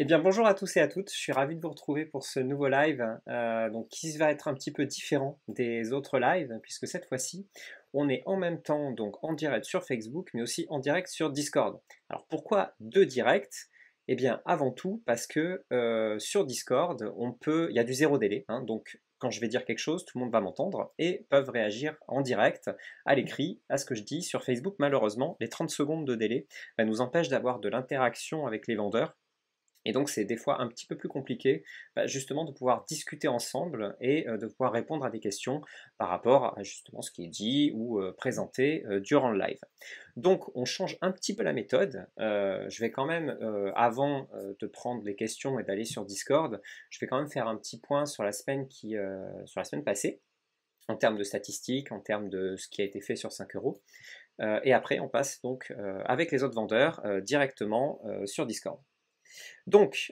Eh bien bonjour à tous et à toutes, je suis ravi de vous retrouver pour ce nouveau live donc qui va être un petit peu différent des autres lives puisque cette fois-ci on est en même temps donc en direct sur Facebook mais aussi en direct sur Discord. Alors pourquoi deux directs? Eh bien avant tout parce que sur Discord il y a du zéro délai, hein, donc quand je vais dire quelque chose, tout le monde va m'entendre et peuvent réagir en direct à l'écrit à ce que je dis. Sur Facebook, malheureusement, les 30 secondes de délai nous empêchent d'avoir de l'interaction avec les vendeurs et donc c'est des fois un petit peu plus compliqué justement de pouvoir discuter ensemble et de pouvoir répondre à des questions par rapport à justement ce qui est dit ou présenté durant le live. Donc on change un petit peu la méthode. Je vais quand même, avant de prendre les questions et d'aller sur Discord, je vais quand même faire un petit point sur la semaine, sur la semaine passée, en termes de statistiques, en termes de ce qui a été fait sur 5 euros. Et après on passe donc avec les autres vendeurs directement sur Discord. Donc,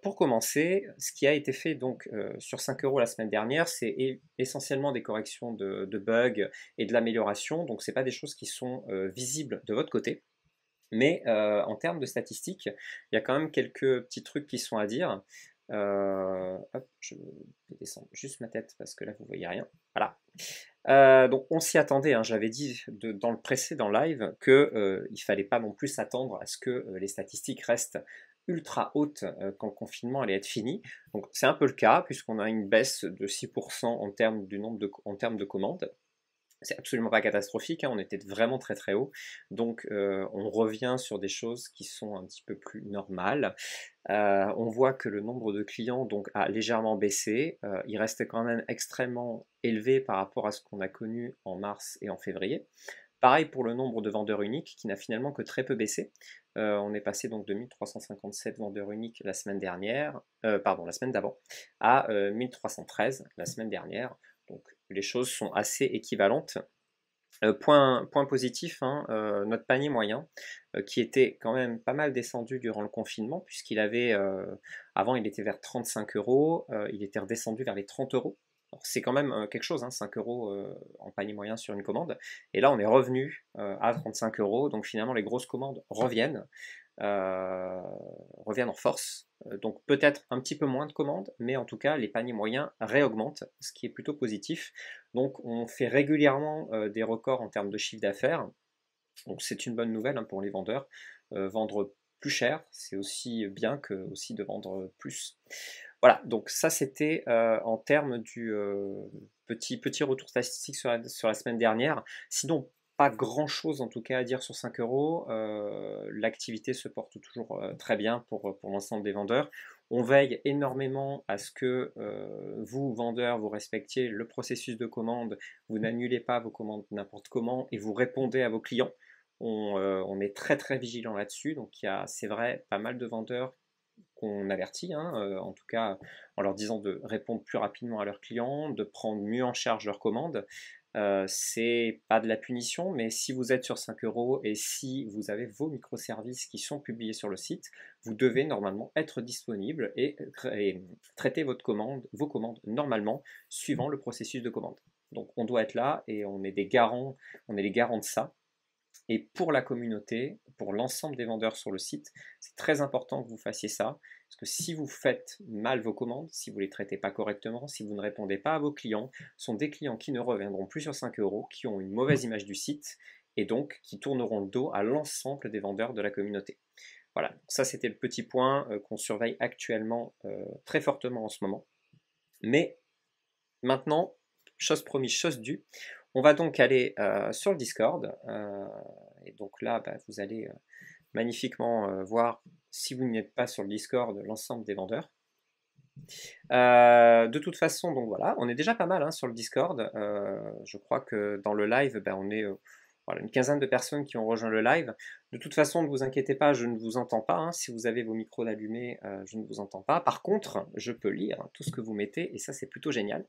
pour commencer, ce qui a été fait donc sur 5 euros la semaine dernière, c'est essentiellement des corrections de bugs et de l'amélioration. Donc, ce n'est pas des choses qui sont visibles de votre côté. Mais en termes de statistiques, il y a quand même quelques petits trucs qui sont à dire. Hop, je vais descendre juste ma tête parce que là, vous ne voyez rien. Voilà. Donc on s'y attendait, hein, j'avais dit dans le précédent live qu'il ne fallait pas non plus s'attendre à ce que les statistiques restent ultra hautes quand le confinement allait être fini. Donc c'est un peu le cas puisqu'on a une baisse de 6% en termes, en termes de commandes. C'est absolument pas catastrophique, hein, on était vraiment très très haut. Donc on revient sur des choses qui sont un petit peu plus normales. On voit que le nombre de clients donc, a légèrement baissé. Il reste quand même extrêmement élevé par rapport à ce qu'on a connu en mars et en février. Pareil pour le nombre de vendeurs uniques qui n'a finalement que très peu baissé. On est passé donc de 1357 vendeurs uniques la semaine dernière, pardon, la semaine d'avant, à 1313 la semaine dernière. Donc les choses sont assez équivalentes. Point positif, hein, notre panier moyen, qui était quand même pas mal descendu durant le confinement, puisqu'il avait, avant il était vers 35 euros, il était redescendu vers les 30 euros. C'est quand même quelque chose, hein, 5 euros en panier moyen sur une commande. Et là on est revenu à 35 euros, donc finalement les grosses commandes euh, reviennent en force. Donc peut-être un petit peu moins de commandes, mais en tout cas les paniers moyens réaugmentent, ce qui est plutôt positif. Donc on fait régulièrement des records en termes de chiffre d'affaires. Donc c'est une bonne nouvelle, hein, pour les vendeurs. Vendre plus cher, c'est aussi bien que aussi de vendre plus. Voilà, donc ça c'était en termes du petit retour statistique sur la semaine dernière. Sinon, pas grand chose en tout cas à dire sur 5 euros. L'activité se porte toujours très bien pour l'ensemble des vendeurs. On veille énormément à ce que vous, vendeurs, vous respectiez le processus de commande, vous n'annulez pas vos commandes n'importe comment et vous répondez à vos clients. On est très très vigilant là-dessus, donc il y a, c'est vrai, pas mal de vendeurs qu'on avertit, hein, en tout cas en leur disant de répondre plus rapidement à leurs clients, de prendre mieux en charge leurs commandes. C'est pas de la punition, mais si vous êtes sur 5 euros et si vous avez vos microservices qui sont publiés sur le site, vous devez normalement être disponible et traiter vos commandes normalement, suivant le processus de commande. Donc on doit être là et on est les garants de ça. Et pour la communauté, pour l'ensemble des vendeurs sur le site, c'est très important que vous fassiez ça. Parce que si vous faites mal vos commandes, si vous ne les traitez pas correctement, si vous ne répondez pas à vos clients, ce sont des clients qui ne reviendront plus sur 5 euros, qui ont une mauvaise image du site et donc qui tourneront le dos à l'ensemble des vendeurs de la communauté. Voilà, ça c'était le petit point qu'on surveille actuellement très fortement en ce moment. Mais maintenant, chose promise, chose due, on va donc aller sur le Discord. Et donc là, vous allez magnifiquement voir, si vous n'êtes pas sur le Discord, l'ensemble des vendeurs. De toute façon, donc voilà, on est déjà pas mal, hein, sur le Discord. Je crois que dans le live, on est voilà, une quinzaine de personnes qui ont rejoint le live. De toute façon, ne vous inquiétez pas, je ne vous entends pas, hein. Si vous avez vos micros allumés, je ne vous entends pas. Par contre, je peux lire tout ce que vous mettez et ça, c'est plutôt génial.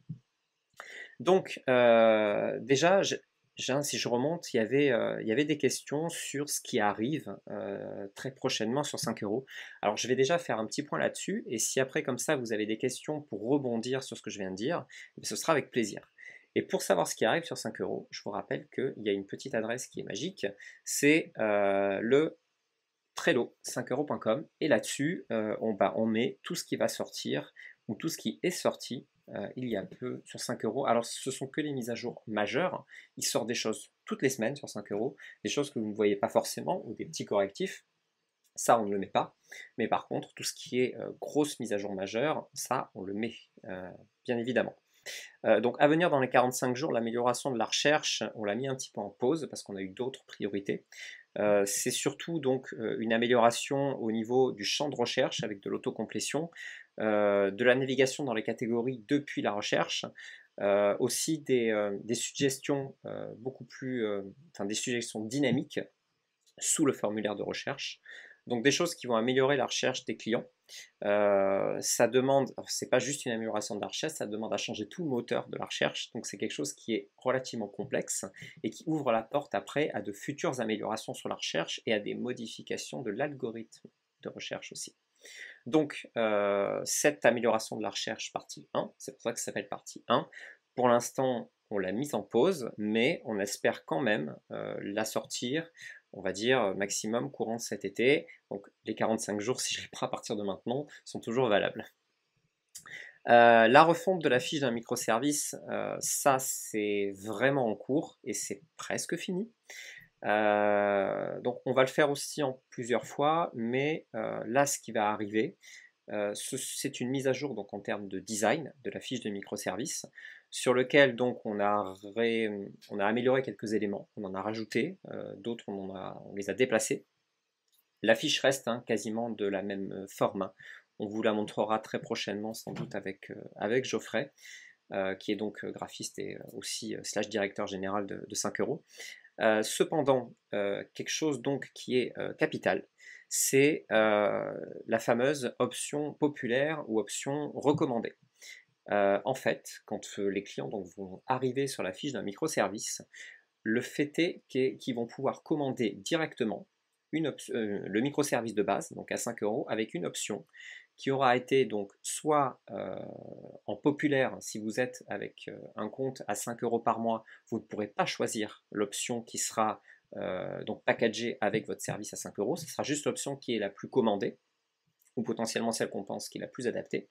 Donc, déjà, si je remonte, il y avait des questions sur ce qui arrive très prochainement sur 5 euros. Alors, je vais déjà faire un petit point là-dessus, et si après, comme ça, vous avez des questions pour rebondir sur ce que je viens de dire, ce sera avec plaisir. Et pour savoir ce qui arrive sur 5 euros, je vous rappelle qu'il y a une petite adresse qui est magique, c'est le Trello, 5euros.com, et là-dessus, on met tout ce qui va sortir, ou tout ce qui est sorti il y a peu sur 5 euros. Alors, ce sont que les mises à jour majeures. Il sort des choses toutes les semaines sur 5 euros, des choses que vous ne voyez pas forcément, ou des petits correctifs. Ça, on ne le met pas. Mais par contre, tout ce qui est grosse mise à jour majeure, ça, on le met, bien évidemment. Donc à venir dans les 45 jours, l'amélioration de la recherche, on l'a mis un petit peu en pause parce qu'on a eu d'autres priorités. C'est surtout donc une amélioration au niveau du champ de recherche avec de l'autocomplétion, de la navigation dans les catégories depuis la recherche, aussi des suggestions beaucoup plus, enfin des suggestions dynamiques sous le formulaire de recherche. Donc des choses qui vont améliorer la recherche des clients. Ça demande, c'est pas juste une amélioration de la recherche, ça demande à changer tout le moteur de la recherche. Donc c'est quelque chose qui est relativement complexe et qui ouvre la porte après à de futures améliorations sur la recherche et à des modifications de l'algorithme de recherche aussi. Donc cette amélioration de la recherche partie 1, c'est pour ça que ça s'appelle partie 1, pour l'instant on l'a mise en pause, mais on espère quand même la sortir, on va dire maximum courant cet été. Donc les 45 jours, si je les prends à partir de maintenant, sont toujours valables. La refonte de la fiche d'un microservice, ça c'est vraiment en cours et c'est presque fini. Donc on va le faire aussi en plusieurs fois, mais là ce qui va arriver, c'est une mise à jour donc en termes de design de la fiche de microservice, sur lequel donc on a amélioré quelques éléments, on en a rajouté, d'autres on les a déplacés. La fiche reste quasiment de la même forme, hein. On vous la montrera très prochainement sans doute avec Geoffrey, qui est donc graphiste et aussi slash directeur général de 5 euros. Cependant, quelque chose donc qui est capital, c'est la fameuse option populaire ou option recommandée. En fait, quand les clients donc, vont arriver sur la fiche d'un microservice, le fait est qu'ils vont pouvoir commander directement le microservice de base, donc à 5 euros, avec une option qui aura été donc soit en populaire, si vous êtes avec un compte à 5 euros par mois, vous ne pourrez pas choisir l'option qui sera donc packagée avec votre service à 5 euros, ce sera juste l'option qui est la plus commandée, ou potentiellement celle qu'on pense qui est la plus adaptée.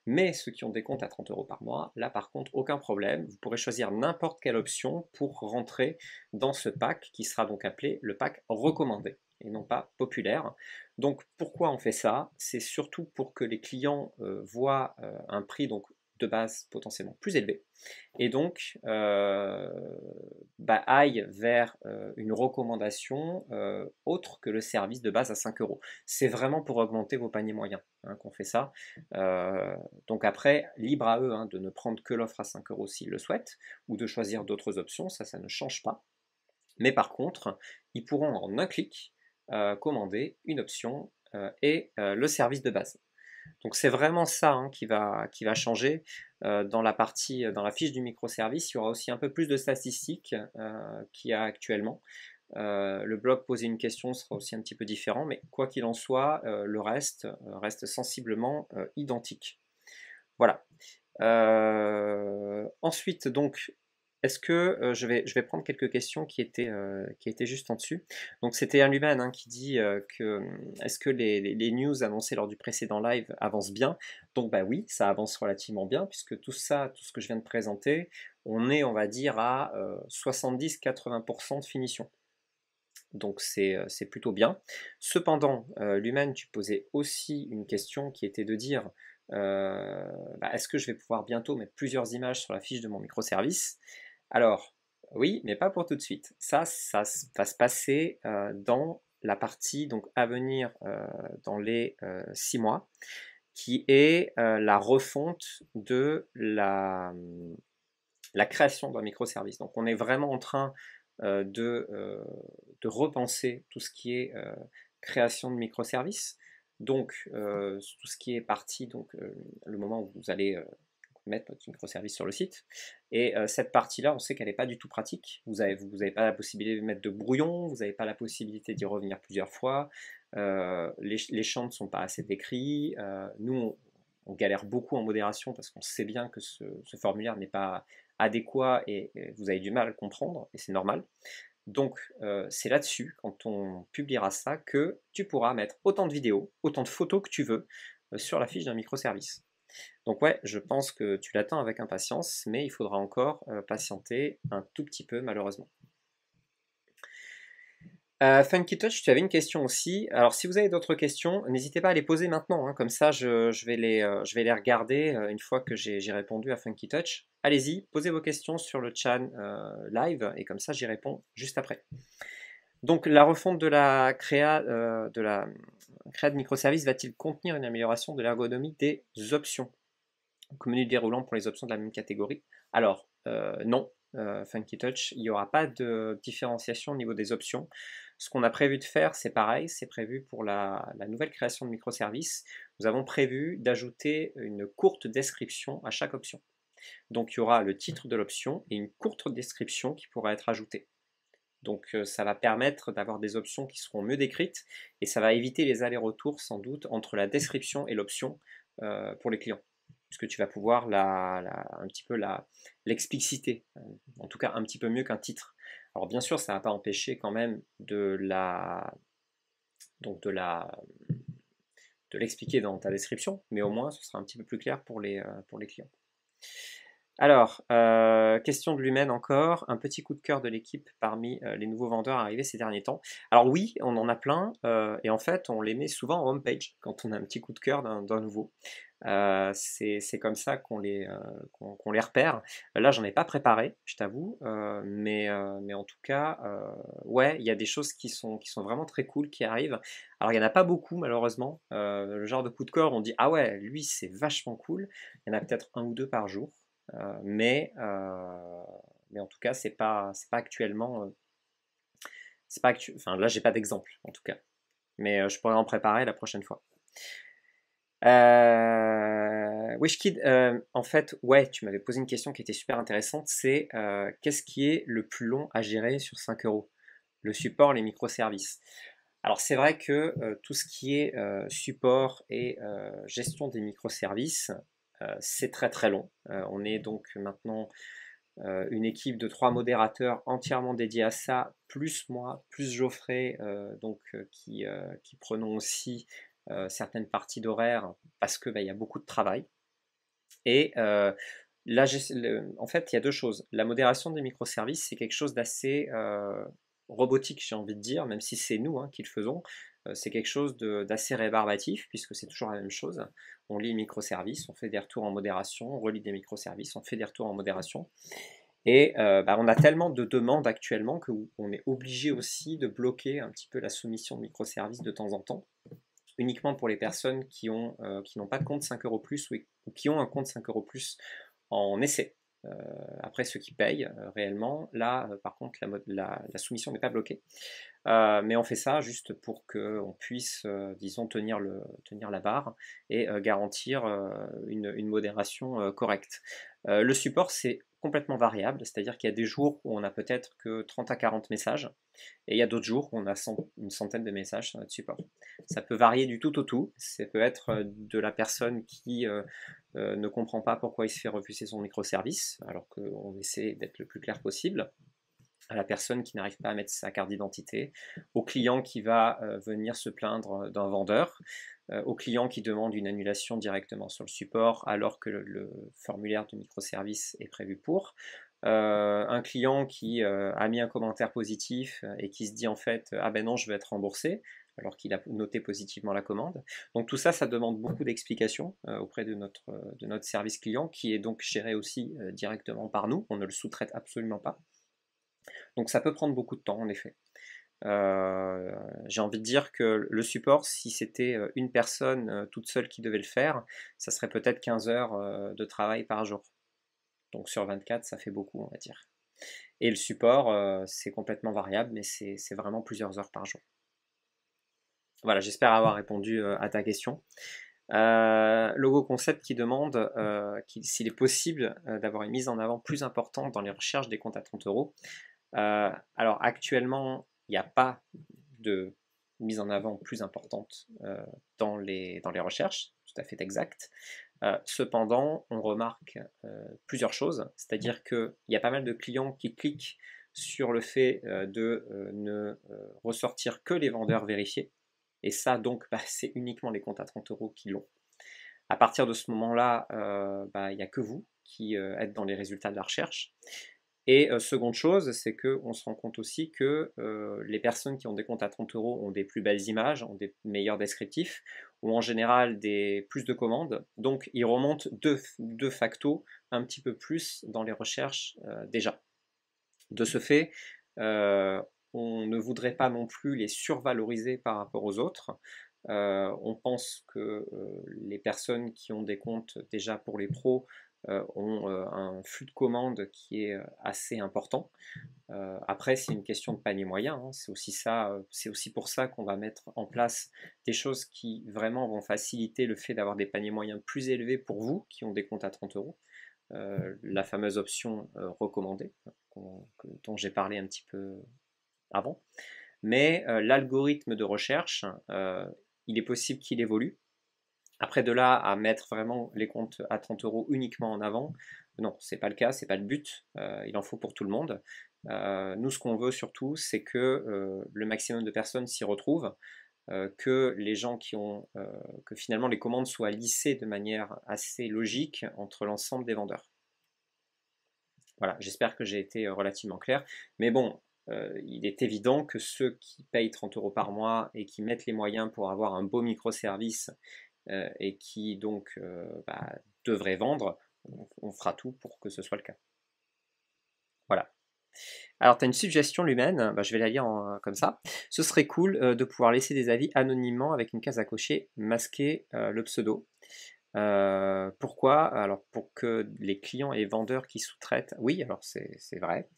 Mais ceux qui ont des comptes à 30 euros par mois, là par contre, aucun problème. Vous pourrez choisir n'importe quelle option pour rentrer dans ce pack qui sera donc appelé le pack recommandé et non pas populaire. Donc pourquoi on fait ça? C'est surtout pour que les clients voient un prix donc de base potentiellement plus élevé et donc aille vers une recommandation autre que le service de base à 5 euros. C'est vraiment pour augmenter vos paniers moyens qu'on fait ça. Donc après, libre à eux de ne prendre que l'offre à 5 euros s'ils le souhaitent, ou de choisir d'autres options, ça ne change pas. Mais par contre, ils pourront en un clic commander une option et le service de base. Donc c'est vraiment ça qui va changer dans la fiche du microservice. Il y aura aussi un peu plus de statistiques qu'il y a actuellement. Le blog poser une question sera aussi un petit peu différent, mais quoi qu'il en soit, le reste reste sensiblement identique. Voilà. Ensuite, donc, est-ce que je vais prendre quelques questions qui étaient juste en dessus. Donc c'était un Luman qui dit que est-ce que les news annoncées lors du précédent live avancent bien? Donc bah oui, ça avance relativement bien puisque tout ce que je viens de présenter, on est on va dire à 70-80% de finition. Donc c'est plutôt bien. Cependant, Luman, tu posais aussi une question qui était de dire est-ce que je vais pouvoir bientôt mettre plusieurs images sur la fiche de mon microservice? Alors, oui, mais pas pour tout de suite. Ça va se passer dans la partie donc, à venir dans les 6 mois, qui est la refonte de la création d'un microservice. Donc on est vraiment en train de repenser tout ce qui est création de microservices. Donc tout ce qui est parti, donc le moment où vous allez mettre votre microservice sur le site. Et cette partie-là, on sait qu'elle n'est pas du tout pratique. Vous n'avez pas la possibilité de mettre de brouillon, vous n'avez pas la possibilité d'y revenir plusieurs fois. Les champs ne sont pas assez décrits. Nous, on galère beaucoup en modération parce qu'on sait bien que ce formulaire n'est pas adéquat et vous avez du mal à le comprendre, et c'est normal. Donc, c'est là-dessus, quand on publiera ça, que tu pourras mettre autant de vidéos, autant de photos que tu veux sur la fiche d'un microservice. Donc ouais, je pense que tu l'attends avec impatience, mais il faudra encore patienter un tout petit peu, malheureusement. Funky Touch, tu avais une question aussi. Alors, si vous avez d'autres questions, n'hésitez pas à les poser maintenant, hein, comme ça je vais les regarder une fois que j'ai répondu à Funky Touch. Allez-y, posez vos questions sur le chat live, et comme ça j'y réponds juste après. Donc, la refonte de la créa de microservices va-t-il contenir une amélioration de l'ergonomie des options? Donc, menu déroulant pour les options de la même catégorie. Alors, non, Funky Touch, il n'y aura pas de différenciation au niveau des options. Ce qu'on a prévu de faire, c'est pareil, c'est prévu pour la nouvelle création de microservices. Nous avons prévu d'ajouter une courte description à chaque option. Donc, il y aura le titre de l'option et une courte description qui pourra être ajoutée. Donc ça va permettre d'avoir des options qui seront mieux décrites et ça va éviter les allers-retours sans doute entre la description et l'option pour les clients. Puisque tu vas pouvoir un petit peu l'expliciter, en tout cas un petit peu mieux qu'un titre. Alors bien sûr, ça ne va pas empêcher quand même de l'expliquer dans ta description, mais au moins ce sera un petit peu plus clair pour les clients. Alors, question de l'humaine encore, un petit coup de cœur de l'équipe parmi les nouveaux vendeurs arrivés ces derniers temps. Alors oui, on en a plein, et en fait on les met souvent en homepage quand on a un petit coup de cœur d'un nouveau. C'est comme ça qu'on les repère. Là j'en ai pas préparé, je t'avoue, mais en tout cas, ouais, il y a des choses qui sont vraiment très cool qui arrivent. Alors il n'y en a pas beaucoup malheureusement, le genre de coup de cœur on dit ah ouais, lui c'est vachement cool, il y en a peut-être un ou deux par jour. Mais en tout cas, c'est pas actuellement. Enfin, là, j'ai pas d'exemple, en tout cas. Mais je pourrais en préparer la prochaine fois. Wishkid, en fait, ouais, tu m'avais posé une question qui était super intéressante. C'est qu'est-ce qui est le plus long à gérer sur 5 euros? Le support, les microservices. Alors, c'est vrai que tout ce qui est support et gestion des microservices, c'est très très long. On est donc maintenant une équipe de 3 modérateurs entièrement dédiés à ça, plus moi, plus Geoffrey, qui prenons aussi certaines parties d'horaire parce que il y a beaucoup de travail. Et là, en fait, il y a deux choses. La modération des microservices, c'est quelque chose d'assez robotique, j'ai envie de dire, même si c'est nous qui le faisons. C'est quelque chose d'assez rébarbatif, puisque c'est toujours la même chose. On lit les microservices, on fait des retours en modération, on relit des microservices, on fait des retours en modération. Et on a tellement de demandes actuellement qu'on est obligé aussi de bloquer un petit peu la soumission de microservices de temps en temps, uniquement pour les personnes qui n'ont pas de compte 5 euros plus ou qui ont un compte 5 euros plus en essai. Après, ceux qui payent réellement, là, par contre, la soumission n'est pas bloquée. Mais on fait ça juste pour qu'on puisse, disons, tenir la barre et garantir une modération correcte. Le support, c'est complètement variable, c'est-à-dire qu'il y a des jours où on a peut-être que 30 à 40 messages, et il y a d'autres jours où on a une centaine de messages sur notre support. Ça peut varier du tout au tout, ça peut être de la personne qui ne comprend pas pourquoi il se fait refuser son microservice, alors qu'on essaie d'être le plus clair possible, à la personne qui n'arrive pas à mettre sa carte d'identité, au client qui va venir se plaindre d'un vendeur, au client qui demande une annulation directement sur le support alors que le formulaire de microservice est prévu pour, un client qui a mis un commentaire positif et qui se dit en fait ah ben non je vais être remboursé alors qu'il a noté positivement la commande. Donc tout ça, ça demande beaucoup d'explications auprès de notre service client qui est donc géré aussi directement par nous, on ne le sous-traite absolument pas. Donc ça peut prendre beaucoup de temps en effet. J'ai envie de dire que le support, si c'était une personne toute seule qui devait le faire, ça serait peut-être 15 heures de travail par jour. Donc sur 24, ça fait beaucoup, on va dire. Et le support, c'est complètement variable, mais c'est vraiment plusieurs heures par jour. Voilà, j'espère avoir répondu à ta question. Logo Concept qui demande s'il est possible d'avoir une mise en avant plus importante dans les recherches des comptes à 30 euros. Alors actuellement, il n'y a pas de mise en avant plus importante dans les recherches, tout à fait exact. Cependant, on remarque plusieurs choses, c'est-à-dire qu'il y a pas mal de clients qui cliquent sur le fait de ne ressortir que les vendeurs vérifiés. Et ça, donc, bah, c'est uniquement les comptes à 30 € qui l'ont. À partir de ce moment-là, il n'y a que vous qui êtes dans les résultats de la recherche. Et seconde chose, c'est qu'on se rend compte aussi que les personnes qui ont des comptes à 30 € ont des plus belles images, ont des meilleurs descriptifs, ont en général plus de commandes, donc ils remontent de facto un petit peu plus dans les recherches déjà. De ce fait, on ne voudrait pas non plus les survaloriser par rapport aux autres. On pense que les personnes qui ont des comptes déjà pour les pros ont un flux de commandes qui est assez important. Après, c'est une question de panier moyen, hein. C'est aussi ça, c'est aussi pour ça qu'on va mettre en place des choses qui vraiment vont faciliter le fait d'avoir des paniers moyens plus élevés pour vous qui ont des comptes à 30 €. La fameuse option recommandée dont j'ai parlé un petit peu avant. Mais l'algorithme de recherche, il est possible qu'il évolue. Après, de là à mettre vraiment les comptes à 30 € uniquement en avant, non, c'est pas le cas, c'est pas le but. Il en faut pour tout le monde. Nous, ce qu'on veut surtout, c'est que le maximum de personnes s'y retrouvent, que les gens que finalement les commandes soient lissées de manière assez logique entre l'ensemble des vendeurs. Voilà, j'espère que j'ai été relativement clair. Mais bon, il est évident que ceux qui payent 30 € par mois et qui mettent les moyens pour avoir un beau microservice et qui donc devraient vendre, on fera tout pour que ce soit le cas. Voilà. Alors, tu as une suggestion, Lumen, je vais la lire comme ça. Ce serait cool de pouvoir laisser des avis anonymement avec une case à cocher, masquer le pseudo. Pourquoi? Alors pour que les clients et vendeurs qui sous-traitent, oui, alors c'est vrai,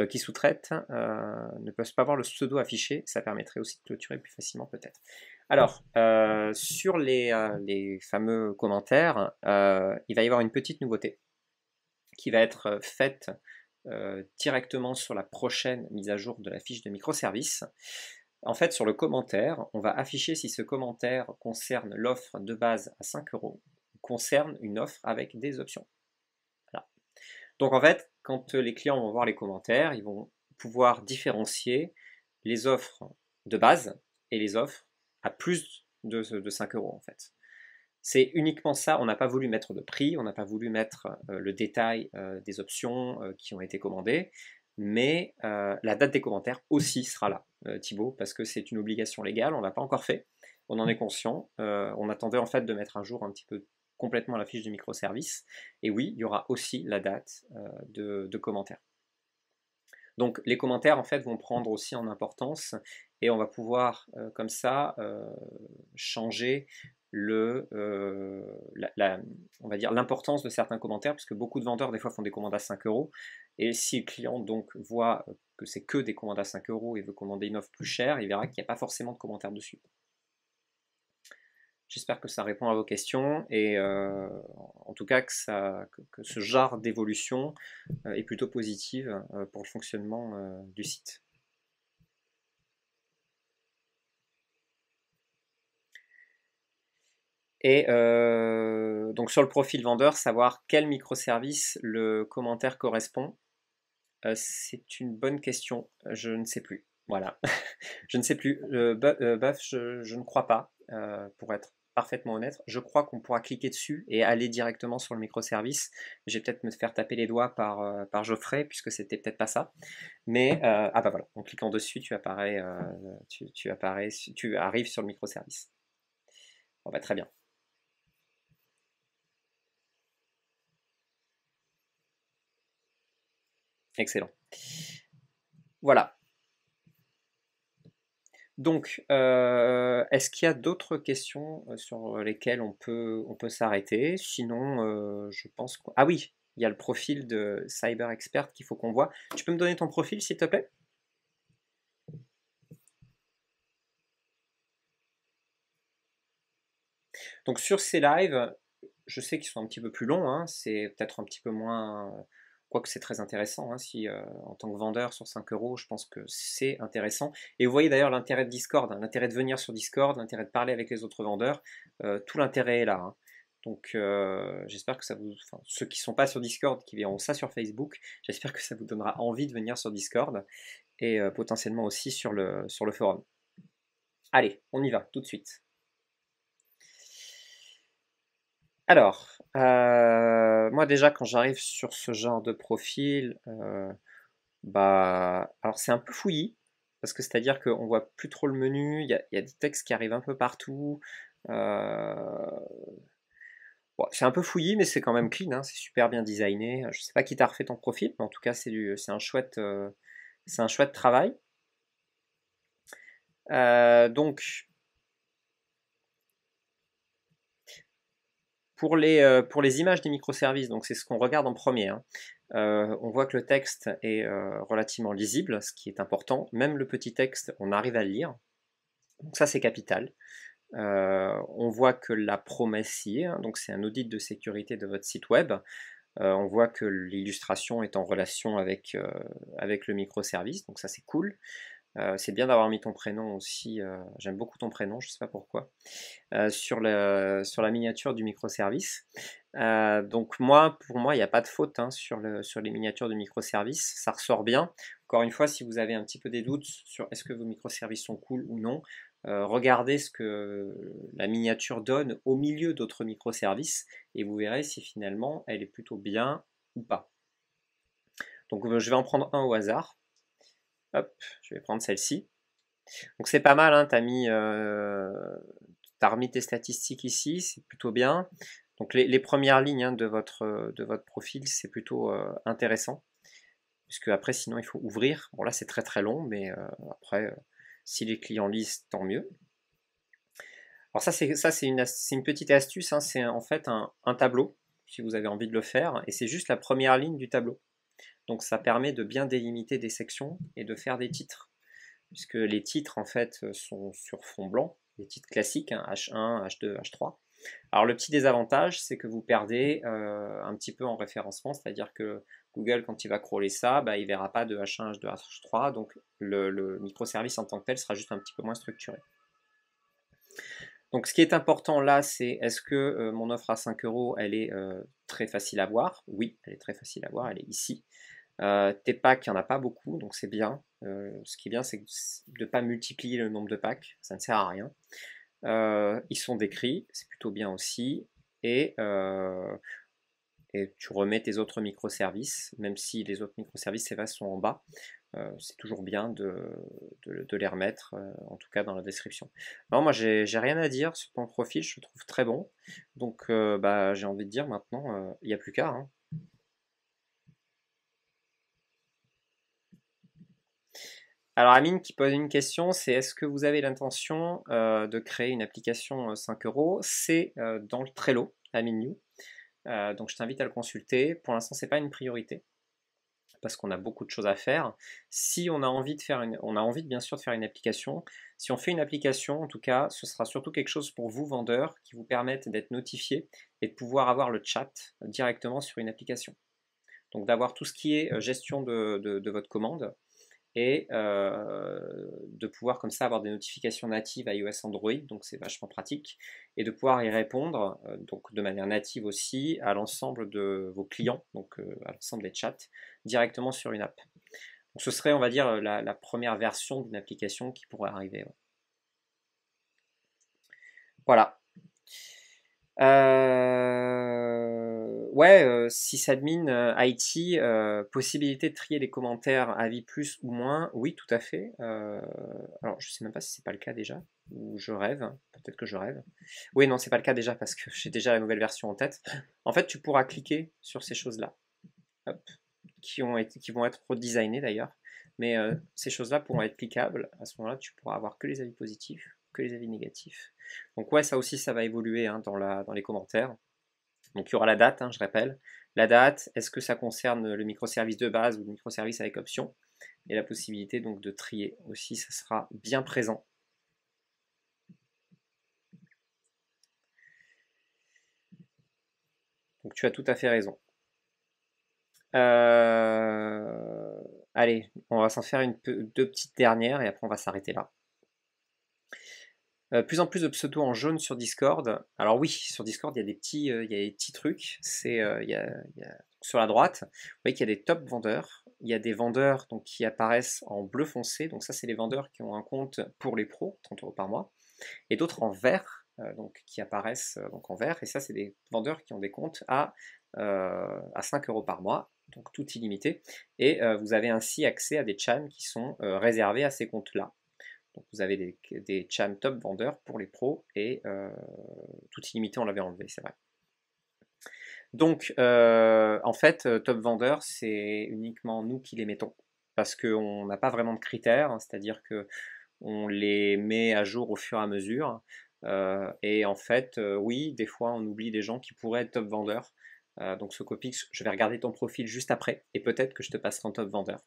qui sous-traitent ne peuvent pas voir le pseudo affiché, ça permettrait aussi de clôturer plus facilement peut-être. Alors, sur les fameux commentaires, il va y avoir une petite nouveauté qui va être faite directement sur la prochaine mise à jour de la fiche de microservice. En fait, sur le commentaire, on va afficher si ce commentaire concerne l'offre de base à 5 €, concerne une offre avec des options. Voilà. Donc en fait, quand les clients vont voir les commentaires, ils vont pouvoir différencier les offres de base et les offres à plus de 5 € en fait. C'est uniquement ça, on n'a pas voulu mettre de prix, on n'a pas voulu mettre le détail des options qui ont été commandées, mais la date des commentaires aussi sera là, Thibaut, parce que c'est une obligation légale, on ne l'a pas encore fait, on en est conscient, on attendait en fait de mettre un jour un petit peu complètement la fiche du microservice, et oui, il y aura aussi la date de commentaires. Donc les commentaires en fait vont prendre aussi en importance et on va pouvoir comme ça changer on va dire l'importance de certains commentaires, puisque beaucoup de vendeurs des fois font des commandes à 5 € et si le client donc voit que c'est que des commandes à 5 € et veut commander une offre plus chère, il verra qu'il n'y a pas forcément de commentaires dessus. J'espère que ça répond à vos questions et en tout cas que ce genre d'évolution est plutôt positive pour le fonctionnement du site. Et donc sur le profil vendeur, savoir quel microservice le commentaire correspond, c'est une bonne question, je ne sais plus. Voilà, je ne sais plus. Baf, je ne crois pas, pour être parfaitement honnête. Je crois qu'on pourra cliquer dessus et aller directement sur le microservice. Je vais peut-être me faire taper les doigts par Geoffrey, puisque c'était peut-être pas ça. Mais, ah bah voilà, en cliquant dessus, tu arrives sur le microservice. Bon bah très bien. Excellent. Voilà. Donc, est-ce qu'il y a d'autres questions sur lesquelles on peut s'arrêter? Sinon, je pense que... Ah oui, il y a le profil de Cyber Expert qu'il faut qu'on voit. Tu peux me donner ton profil, s'il te plaît? Donc, sur ces lives, je sais qu'ils sont un petit peu plus longs, hein, c'est peut-être un petit peu moins... Quoique c'est très intéressant, hein, si en tant que vendeur sur 5 €, je pense que c'est intéressant. Et vous voyez d'ailleurs l'intérêt de Discord, hein, l'intérêt de venir sur Discord, l'intérêt de parler avec les autres vendeurs, tout l'intérêt est là, hein. Donc j'espère que ça vous... Enfin, ceux qui ne sont pas sur Discord, qui verront ça sur Facebook, j'espère que ça vous donnera envie de venir sur Discord et potentiellement aussi sur le forum. Allez, on y va tout de suite. Alors, moi déjà quand j'arrive sur ce genre de profil, alors c'est un peu fouillis, parce que c'est-à-dire qu'on voit plus trop le menu, il y a des textes qui arrivent un peu partout. Bon, c'est un peu fouillis, mais c'est quand même clean, hein, c'est super bien designé. Je sais pas qui t'a refait ton profil, mais en tout cas c'est un chouette travail. Donc pour les images des microservices, donc c'est ce qu'on regarde en premier, hein. On voit que le texte est relativement lisible, ce qui est important. Même le petit texte, on arrive à le lire. Donc ça, c'est capital. On voit que la promesse y est, hein, donc c'est un audit de sécurité de votre site web. On voit que l'illustration est en relation avec le microservice, donc ça c'est cool. C'est bien d'avoir mis ton prénom aussi, j'aime beaucoup ton prénom, je sais pas pourquoi, sur la miniature du microservice. Donc pour moi, il n'y a pas de faute, hein, sur les miniatures de microservices, ça ressort bien. Encore une fois, si vous avez un petit peu des doutes sur est-ce que vos microservices sont cool ou non, regardez ce que la miniature donne au milieu d'autres microservices et vous verrez si finalement elle est plutôt bien ou pas. Donc je vais en prendre un au hasard. Hop, je vais prendre celle-ci. Donc c'est pas mal, hein, t'as remis tes statistiques ici, c'est plutôt bien. Donc les premières lignes, hein, de votre profil, c'est plutôt intéressant. Puisque après, sinon, il faut ouvrir. Bon là, c'est très très long, mais après, si les clients lisent, tant mieux. Alors c'est une petite astuce, hein, c'est en fait un tableau, si vous avez envie de le faire, et c'est juste la première ligne du tableau. Donc ça permet de bien délimiter des sections et de faire des titres. Puisque les titres en fait sont sur fond blanc, les titres classiques, hein, H1, H2, H3. Alors le petit désavantage, c'est que vous perdez un petit peu en référencement, c'est-à-dire que Google, quand il va crawler ça, il ne verra pas de H1, H2, H3, donc le microservice en tant que tel sera juste un petit peu moins structuré. Donc ce qui est important là, c'est est-ce que mon offre à 5 euros, elle est très facile à voir? Oui, elle est très facile à voir, elle est ici. Tes packs, il n'y en a pas beaucoup, donc c'est bien. Ce qui est bien, c'est de ne pas multiplier le nombre de packs, ça ne sert à rien. Ils sont décrits, c'est plutôt bien aussi. Et tu remets tes autres microservices, même si les autres microservices sont en bas. C'est toujours bien de les remettre, en tout cas dans la description. Non, moi j'ai rien à dire sur ton profil, je le trouve très bon. Donc j'ai envie de dire maintenant, il n'y a plus qu'à, hein. Alors Amine qui pose une question, c'est est-ce que vous avez l'intention de créer une application 5 euros? C'est dans le Trello, Amine New. Donc je t'invite à le consulter. Pour l'instant, c'est pas une priorité parce qu'on a beaucoup de choses à faire. Si on a envie de on a envie bien sûr de faire une application. Si on fait une application, en tout cas, ce sera surtout quelque chose pour vous vendeurs qui vous permettent d'être notifiés et de pouvoir avoir le chat directement sur une application. Donc d'avoir tout ce qui est gestion de votre commande et de pouvoir comme ça avoir des notifications natives iOS Android, donc c'est vachement pratique, et de pouvoir y répondre donc de manière native aussi à l'ensemble de vos clients, donc à l'ensemble des chats, directement sur une app. Donc ce serait, on va dire, la première version d'une application qui pourrait arriver. Ouais. Voilà. Sysadmin IT, possibilité de trier les commentaires avis plus ou moins, oui tout à fait. Alors je sais même pas si c'est pas le cas déjà, ou je rêve, hein. Peut-être que je rêve. Oui non c'est pas le cas déjà parce que j'ai déjà la nouvelle version en tête. En fait tu pourras cliquer sur ces choses-là, hop, qui vont être redesignées d'ailleurs, mais ces choses-là pourront être cliquables. À ce moment-là tu pourras avoir que les avis positifs, que les avis négatifs. Donc ouais ça aussi ça va évoluer, hein, dans les commentaires. Donc il y aura la date, hein, je rappelle. La date, est-ce que ça concerne le microservice de base ou le microservice avec option? Et la possibilité donc de trier aussi, ça sera bien présent. Donc tu as tout à fait raison. Allez, on va s'en faire deux petites dernières et après on va s'arrêter là. Plus en plus de pseudos en jaune sur Discord. Alors oui, sur Discord, il y a des petits trucs. Sur la droite, vous voyez qu'il y a des top vendeurs. Il y a des vendeurs donc, qui apparaissent en bleu foncé. Donc ça, c'est les vendeurs qui ont un compte pour les pros, 30 euros par mois. Et d'autres en vert, donc, qui apparaissent donc, en vert. Et ça, c'est des vendeurs qui ont des comptes à 5 euros par mois, donc tout illimité. Et vous avez ainsi accès à des chans qui sont réservés à ces comptes-là. Donc vous avez des chans top vendeurs pour les pros et tout illimité, on l'avait enlevé, c'est vrai. Donc en fait, top vendeurs, c'est uniquement nous qui les mettons parce qu'on n'a pas vraiment de critères, hein, c'est-à-dire que on les met à jour au fur et à mesure. Et en fait, oui, des fois on oublie des gens qui pourraient être top vendeurs. Donc Socopix, je vais regarder ton profil juste après et peut-être que je te passerai en top vendeur.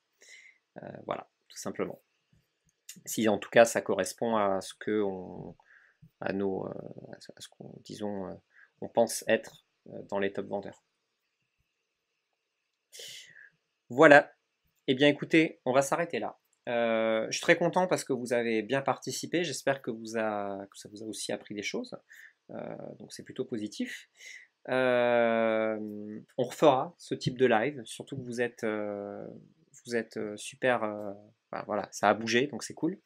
Voilà, tout simplement. Si en tout cas ça correspond à ce que à nos, à ce qu'on, disons, on pense être dans les top vendeurs. Voilà. Eh bien écoutez, on va s'arrêter là. Je suis très content parce que vous avez bien participé. J'espère que ça vous a aussi appris des choses. Donc c'est plutôt positif. On refera ce type de live, surtout que vous êtes super. Enfin, voilà, ça a bougé, donc c'est cool.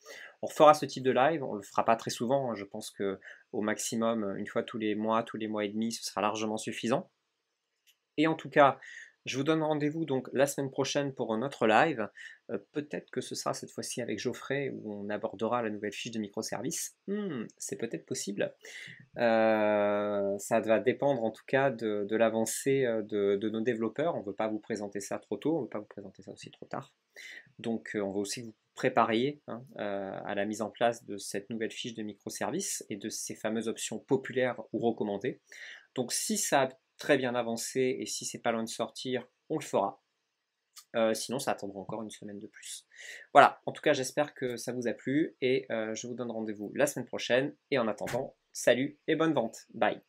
On refera ce type de live. On le fera pas très souvent, hein. Je pense que au maximum une fois tous les mois et demi, ce sera largement suffisant. Et en tout cas, je vous donne rendez-vous donc la semaine prochaine pour un autre live. Peut-être que ce sera cette fois-ci avec Geoffrey où on abordera la nouvelle fiche de microservices. C'est peut-être possible. Ça va dépendre en tout cas de l'avancée de nos développeurs. On ne veut pas vous présenter ça trop tôt, on ne veut pas vous présenter ça aussi trop tard. Donc on veut aussi que vous prépariez à la mise en place de cette nouvelle fiche de microservices et de ces fameuses options populaires ou recommandées. Donc si ça a très bien avancé et si c'est pas loin de sortir, on le fera. Sinon, ça attendra encore une semaine de plus. Voilà, en tout cas, j'espère que ça vous a plu et je vous donne rendez-vous la semaine prochaine. Et en attendant, salut et bonne vente. Bye.